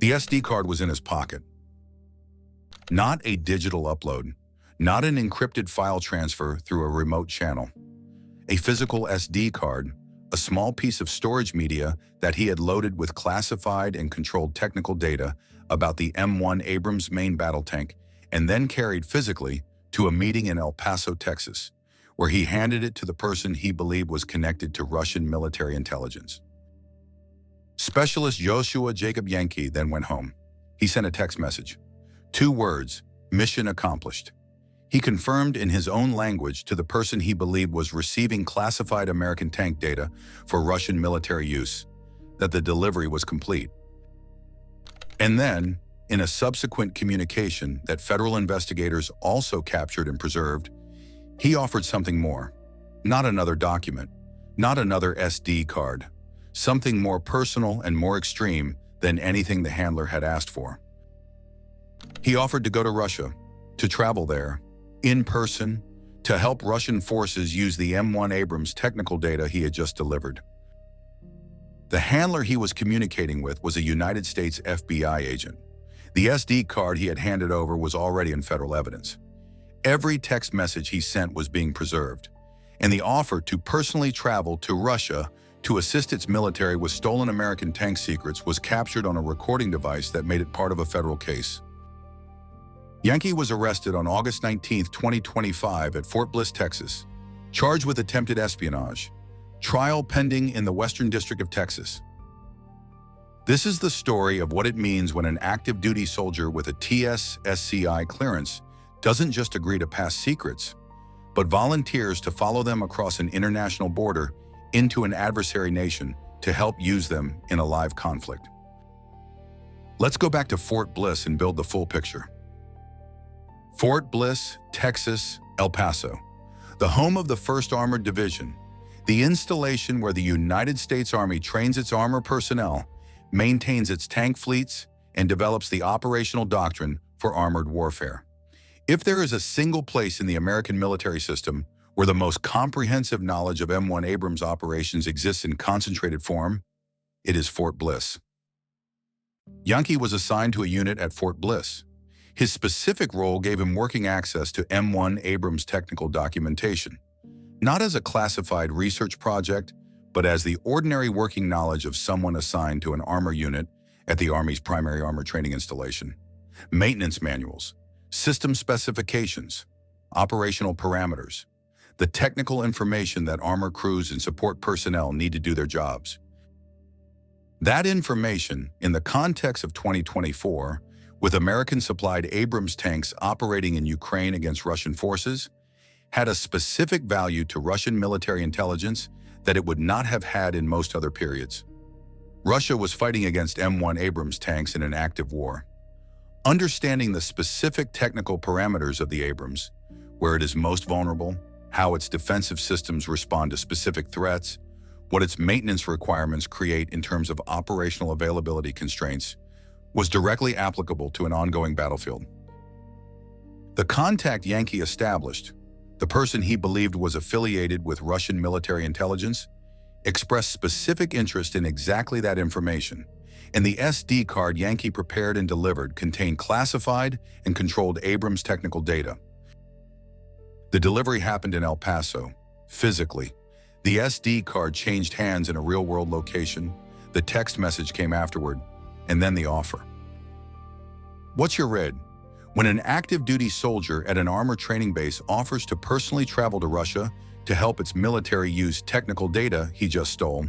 The SD card was in his pocket. Not a digital upload, not an encrypted file transfer through a remote channel. A physical SD card, a small piece of storage media that he had loaded with classified and controlled technical data about the M1 Abrams main battle tank, and then carried physically to a meeting in El Paso, Texas, where he handed it to the person he believed was connected to Russian military intelligence. Specialist Josua Jacob Yanke then went home. He sent a text message. 2 words, mission accomplished. He confirmed in his own language to the person he believed was receiving classified American tank data for Russian military use that the delivery was complete. And then, in a subsequent communication that federal investigators also captured and preserved, he offered something more. Not another document, not another SD card, something more personal and more extreme than anything the handler had asked for. He offered to go to Russia, to travel there, in person, to help Russian forces use the M1 Abrams technical data he had just delivered. The handler he was communicating with was a United States FBI agent. The SD card he had handed over was already in federal evidence. Every text message he sent was being preserved, and the offer to personally travel to Russia to assist its military with stolen American tank secrets was captured on a recording device that made it part of a federal case. Yanke was arrested on August 19, 2025 at Fort Bliss, Texas, charged with attempted espionage. Trial pending in the Western District of Texas. This is the story of what it means when an active duty soldier with a TS/SCI clearance doesn't just agree to pass secrets, but volunteers to follow them across an international border into an adversary nation to help use them in a live conflict. Let's go back to Fort Bliss and build the full picture. Fort Bliss, Texas, El Paso, the home of the 1st Armored Division, the installation where the United States Army trains its armor personnel, maintains its tank fleets, and develops the operational doctrine for armored warfare. If there is a single place in the American military system where the most comprehensive knowledge of M1 Abrams operations exists in concentrated form, it is Fort Bliss. Yanke was assigned to a unit at Fort Bliss. His specific role gave him working access to M1 Abrams technical documentation, not as a classified research project, but as the ordinary working knowledge of someone assigned to an armor unit at the Army's primary armor training installation. Maintenance manuals, system specifications, operational parameters, the technical information that armor crews and support personnel need to do their jobs. That information, in the context of 2024, with American-supplied Abrams tanks operating in Ukraine against Russian forces, had a specific value to Russian military intelligence that it would not have had in most other periods. Russia was fighting against M1 Abrams tanks in an active war. Understanding the specific technical parameters of the Abrams, where it is most vulnerable, how its defensive systems respond to specific threats, what its maintenance requirements create in terms of operational availability constraints, was directly applicable to an ongoing battlefield. The contact Yanke established, the person he believed was affiliated with Russian military intelligence, expressed specific interest in exactly that information, and the SD card Yanke prepared and delivered contained classified and controlled Abrams technical data. The delivery happened in El Paso, physically. The SD card changed hands in a real-world location, the text message came afterward, and then the offer. What's your read? When an active duty soldier at an armor training base offers to personally travel to Russia to help its military use technical data he just stole,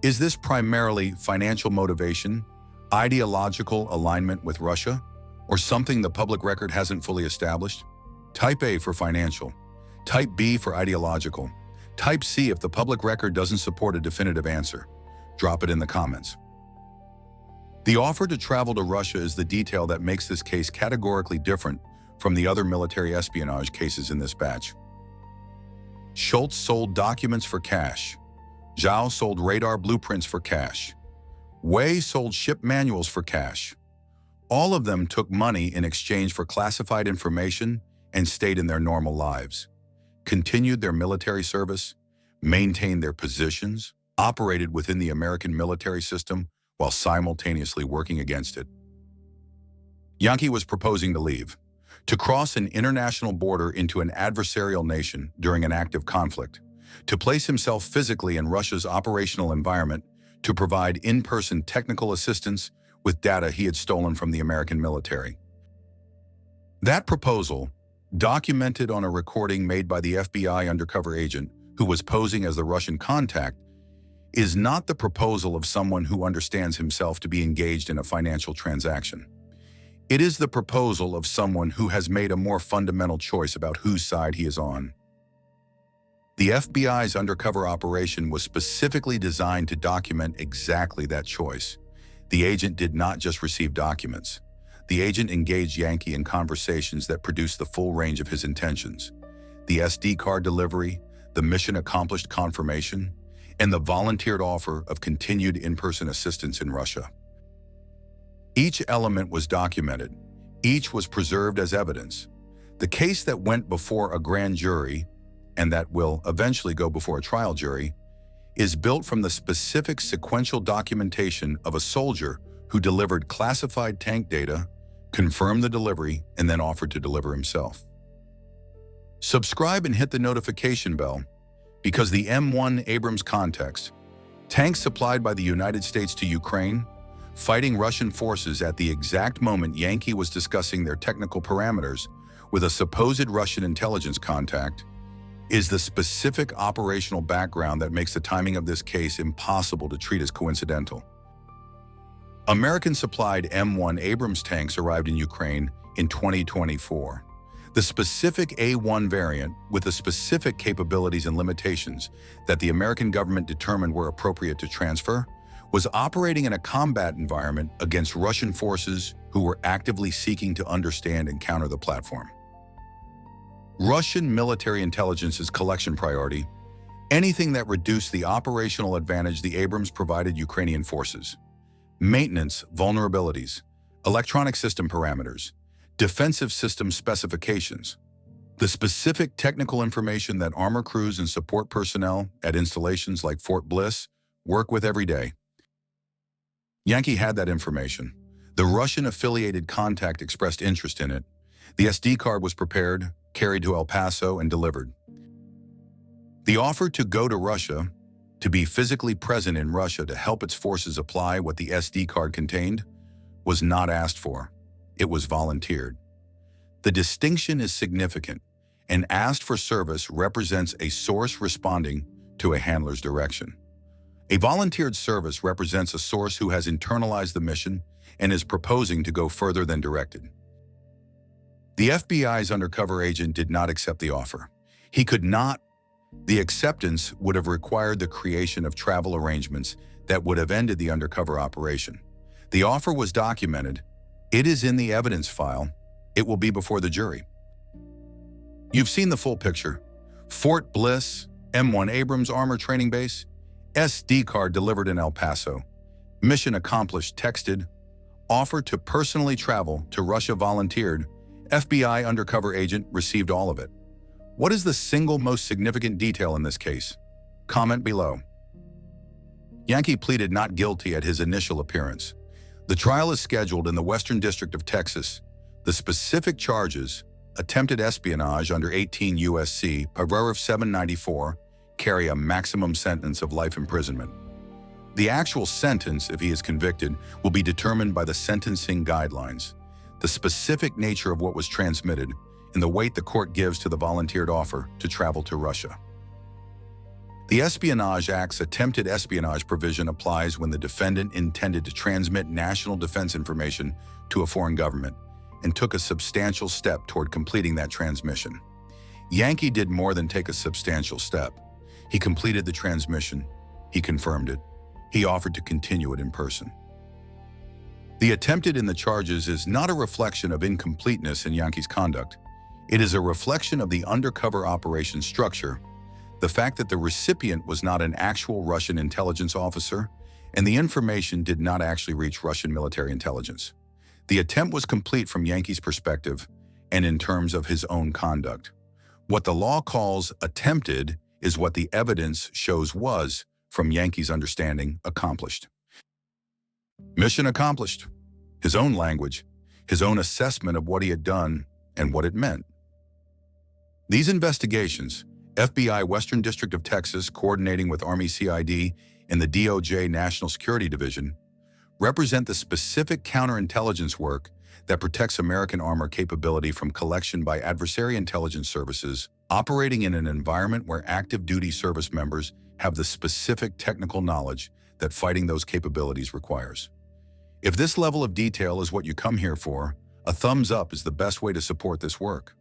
is this primarily financial motivation, ideological alignment with Russia, or something the public record hasn't fully established? Type A for financial, Type B for ideological, Type C if the public record doesn't support a definitive answer. Drop it in the comments. The offer to travel to Russia is the detail that makes this case categorically different from the other military espionage cases in this batch. Schultz sold documents for cash. Zhao sold radar blueprints for cash. Wei sold ship manuals for cash. All of them took money in exchange for classified information and stayed in their normal lives, continued their military service, maintained their positions, operated within the American military system while simultaneously working against it. Yanke was proposing to leave, to cross an international border into an adversarial nation during an active conflict, to place himself physically in Russia's operational environment, to provide in-person technical assistance with data he had stolen from the American military. That proposal, documented on a recording made by the FBI undercover agent who was posing as the Russian contact, is not the proposal of someone who understands himself to be engaged in a financial transaction. It is the proposal of someone who has made a more fundamental choice about whose side he is on. The FBI's undercover operation was specifically designed to document exactly that choice. The agent did not just receive documents. The agent engaged Yanke in conversations that produced the full range of his intentions. The SD card delivery, the mission accomplished confirmation, and the volunteered offer of continued in-person assistance in Russia. Each element was documented. Each was preserved as evidence. The case that went before a grand jury, and that will eventually go before a trial jury, is built from the specific sequential documentation of a soldier who delivered classified tank data, confirmed the delivery, and then offered to deliver himself. Subscribe and hit the notification bell, because the M1 Abrams context, tanks supplied by the United States to Ukraine, fighting Russian forces at the exact moment Yanke was discussing their technical parameters with a supposed Russian intelligence contact, is the specific operational background that makes the timing of this case impossible to treat as coincidental. American-supplied M1 Abrams tanks arrived in Ukraine in 2024. The specific A1 variant, with the specific capabilities and limitations that the American government determined were appropriate to transfer, was operating in a combat environment against Russian forces who were actively seeking to understand and counter the platform. Russian military intelligence's collection priority, anything that reduced the operational advantage the Abrams provided Ukrainian forces. Maintenance vulnerabilities, electronic system parameters, defensive system specifications, the specific technical information that armor crews and support personnel at installations like Fort Bliss work with every day. Yanke had that information. The Russian-affiliated contact expressed interest in it. The SD card was prepared, carried to El Paso, and delivered. The offer to go to Russia, to be physically present in Russia to help its forces apply what the SD card contained, was not asked for. It was volunteered. The distinction is significant. An asked for service represents a source responding to a handler's direction. A volunteered service represents a source who has internalized the mission and is proposing to go further than directed. The FBI's undercover agent did not accept the offer. He could not. The acceptance would have required the creation of travel arrangements that would have ended the undercover operation. The offer was documented. It is in the evidence file. It will be before the jury. You've seen the full picture. Fort Bliss, M1 Abrams Armor Training Base, SD card delivered in El Paso, mission accomplished texted, offer to personally travel to Russia volunteered, FBI undercover agent received all of it. What is the single most significant detail in this case? Comment below. Yanke pleaded not guilty at his initial appearance. The trial is scheduled in the Western District of Texas. The specific charges, attempted espionage under 18 U.S.C. paragraph 794, carry a maximum sentence of life imprisonment. The actual sentence, if he is convicted, will be determined by the sentencing guidelines, the specific nature of what was transmitted, and the weight the court gives to the volunteered offer to travel to Russia. The Espionage Act's attempted espionage provision applies when the defendant intended to transmit national defense information to a foreign government and took a substantial step toward completing that transmission. Yanke did more than take a substantial step. He completed the transmission. He confirmed it. He offered to continue it in person. The attempted in the charges is not a reflection of incompleteness in Yanke's conduct. It is a reflection of the undercover operation structure, the fact that the recipient was not an actual Russian intelligence officer, and the information did not actually reach Russian military intelligence. The attempt was complete from Yanke's perspective and in terms of his own conduct. What the law calls attempted is what the evidence shows was, from Yanke's understanding, accomplished. Mission accomplished. His own language. his own assessment of what he had done and what it meant. These investigations, FBI Western District of Texas coordinating with Army CID and the DOJ National Security Division, represent the specific counterintelligence work that protects American armor capability from collection by adversary intelligence services operating in an environment where active duty service members have the specific technical knowledge that fighting those capabilities requires. If this level of detail is what you come here for, a thumbs up is the best way to support this work.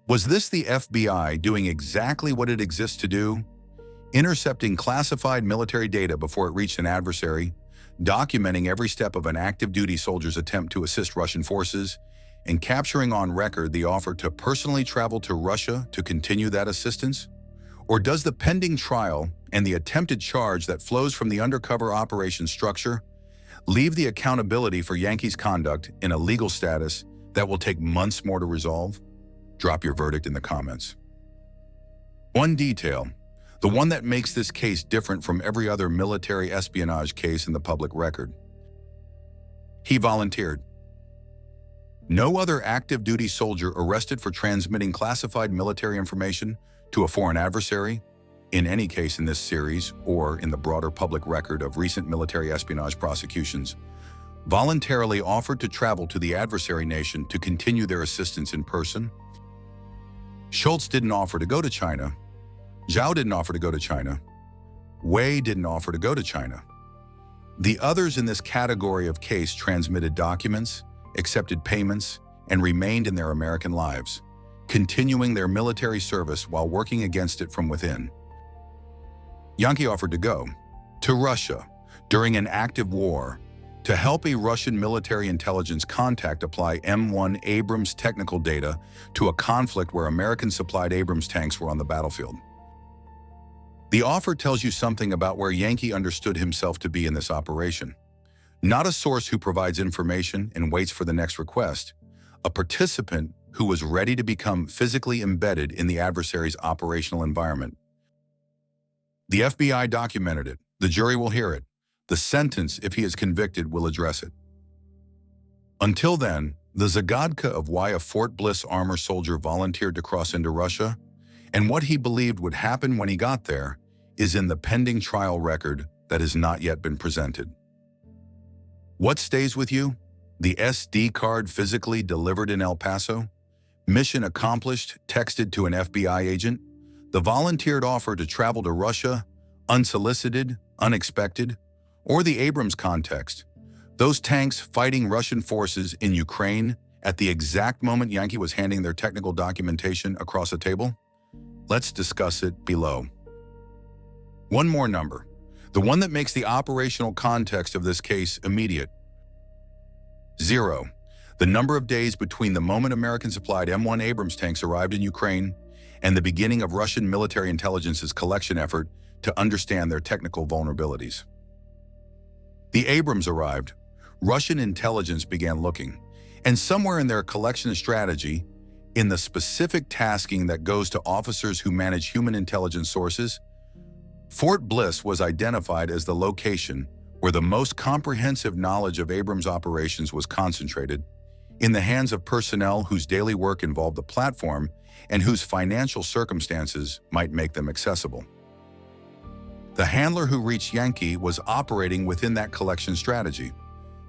Was this the FBI doing exactly what it exists to do? Intercepting classified military data before it reached an adversary, documenting every step of an active duty soldier's attempt to assist Russian forces, and capturing on record the offer to personally travel to Russia to continue that assistance? Or does the pending trial and the attempted charge that flows from the undercover operation structure leave the accountability for Yanke's conduct in a legal status that will take months more to resolve? Drop your verdict in the comments. One detail, the one that makes this case different from every other military espionage case in the public record. He volunteered. No other active duty soldier arrested for transmitting classified military information to a foreign adversary, in any case in this series or in the broader public record of recent military espionage prosecutions, voluntarily offered to travel to the adversary nation to continue their assistance in person. Schultz didn't offer to go to China. Zhao didn't offer to go to China. Wei didn't offer to go to China. The others in this category of case transmitted documents, accepted payments, and remained in their American lives, continuing their military service while working against it from within. Yanke offered to go to Russia during an active war to help a Russian military intelligence contact apply M1 Abrams technical data to a conflict where American-supplied Abrams tanks were on the battlefield. The offer tells you something about where Yanke understood himself to be in this operation. Not a source who provides information and waits for the next request, a participant who was ready to become physically embedded in the adversary's operational environment. The FBI documented it. The jury will hear it. The sentence, if he is convicted, will address it. Until then, the Zagadka of why a Fort Bliss armor soldier volunteered to cross into Russia and what he believed would happen when he got there is in the pending trial record that has not yet been presented. What stays with you? The SD card physically delivered in El Paso? Mission accomplished, texted to an FBI agent? The volunteered offer to travel to Russia, unsolicited, unexpected? Or the Abrams context, those tanks fighting Russian forces in Ukraine at the exact moment Yanke was handing their technical documentation across a table? Let's discuss it below. One more number, the one that makes the operational context of this case immediate. 0, the number of days between the moment American-supplied M1 Abrams tanks arrived in Ukraine and the beginning of Russian military intelligence's collection effort to understand their technical vulnerabilities. The Abrams arrived, Russian intelligence began looking, and somewhere in their collection strategy, in the specific tasking that goes to officers who manage human intelligence sources, Fort Bliss was identified as the location where the most comprehensive knowledge of Abrams operations was concentrated, in the hands of personnel whose daily work involved the platform and whose financial circumstances might make them accessible. The handler who reached Yanke was operating within that collection strategy.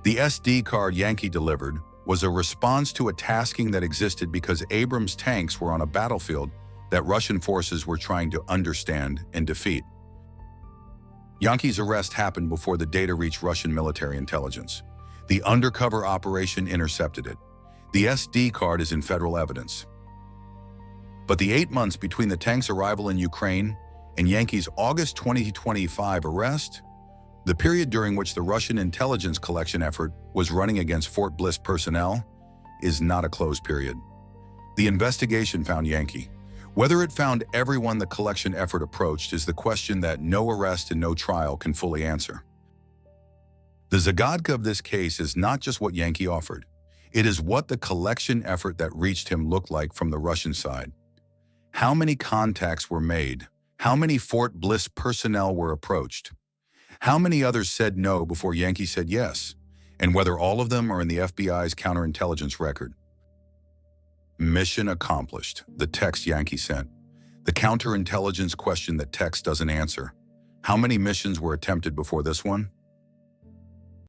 The SD card Yanke delivered was a response to a tasking that existed because Abrams tanks were on a battlefield that Russian forces were trying to understand and defeat. Yanke's arrest happened before the data reached Russian military intelligence. The undercover operation intercepted it. The SD card is in federal evidence. But the 8 months between the tank's arrival in Ukraine and Yanke's August 2025 arrest, the period during which the Russian intelligence collection effort was running against Fort Bliss personnel, is not a closed period. The investigation found Yanke. Whether it found everyone the collection effort approached is the question that no arrest and no trial can fully answer. The Zagadka of this case is not just what Yanke offered. It is what the collection effort that reached him looked like from the Russian side. How many contacts were made? How many Fort Bliss personnel were approached? How many others said no before Yanke said yes? and whether all of them are in the FBI's counterintelligence record. Mission accomplished, the text Yankee sent. The counterintelligence question that text doesn't answer. How many missions were attempted before this one?